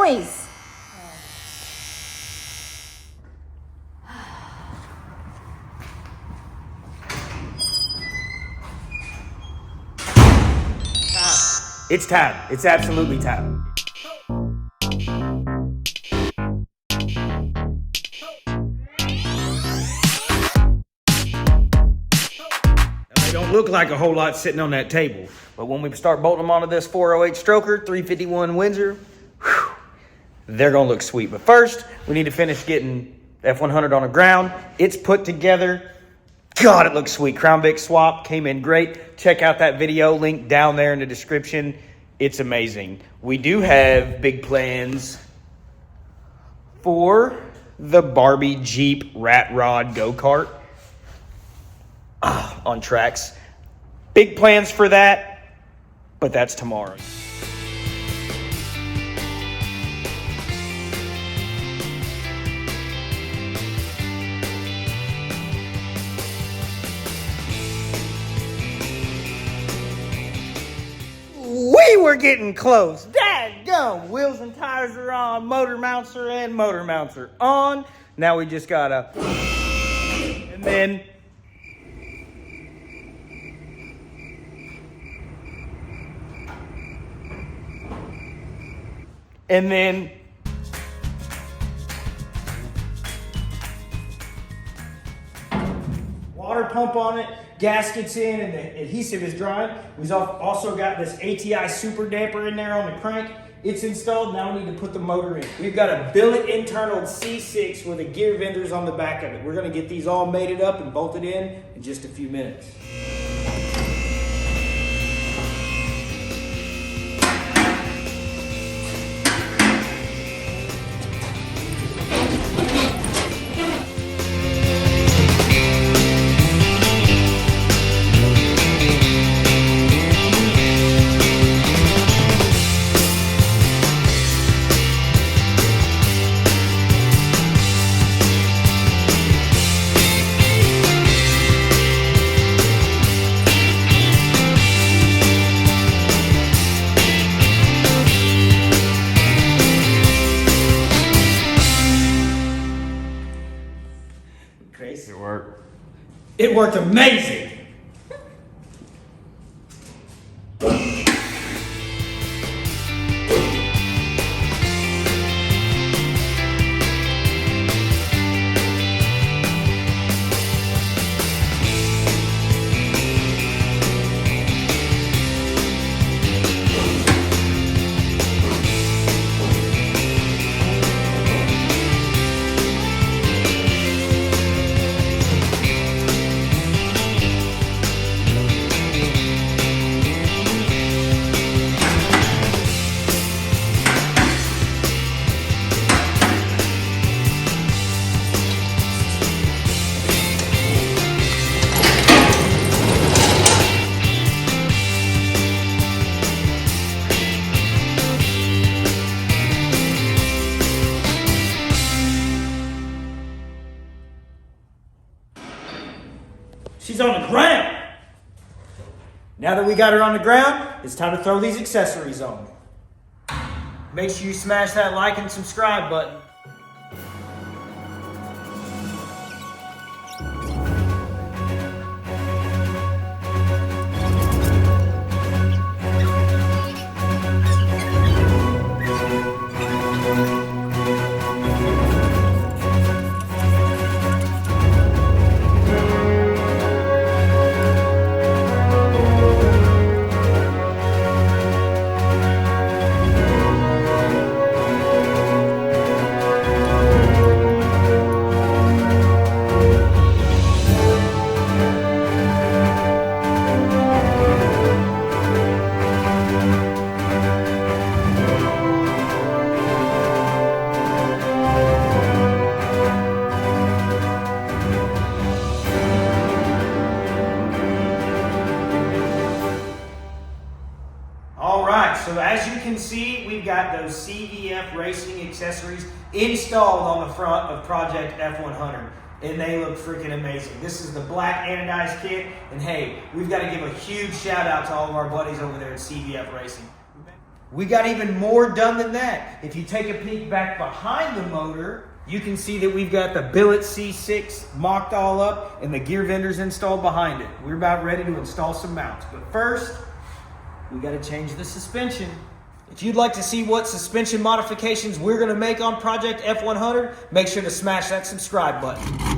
noise? It's time. It's absolutely time. They don't look like a whole lot sitting on that table, but when we start bolting them onto this 408 stroker, 351 Windsor, whew, they're gonna look sweet. But first, we need to finish getting F100 on the ground. It's put together. God, it looks sweet. Crown Vic swap came in great. Check out that video, link down there in the description. It's amazing. We do have big plans for the Barbie Jeep Rat Rod Go-Kart on tracks. Big plans for that, but that's tomorrow. We were getting close. Dadgum. Wheels and tires are on. Motor mounts are in. Motor mounts are on. Now we just gotta... And then... And then... Water pump on it. Gaskets in and the adhesive is drying. We've also got this ATI super damper in there on the crank. It's installed. Now we need to put the motor in. We've got a billet internal C6 with a gear vendors on the back of it. We're going to get these all mated up and bolted in just a few minutes. Crazy. It worked. It worked amazing. She's on the ground. Now that we got her on the ground, it's time to throw these accessories on. Make sure you smash that like and subscribe button. So as you can see, we've got those CVF racing accessories installed on the front of Project F100. And they look freaking amazing. This is the black anodized kit. And hey, we've got to give a huge shout out to all of our buddies over there at CVF Racing. We got even more done than that. If you take a peek back behind the motor, you can see that we've got the billet C6 mocked all up and the gear vendors installed behind it. We're about ready to install some mounts. But first, we got to change the suspension. If you'd like to see what suspension modifications we're going to make on Project F100, make sure to smash that subscribe button.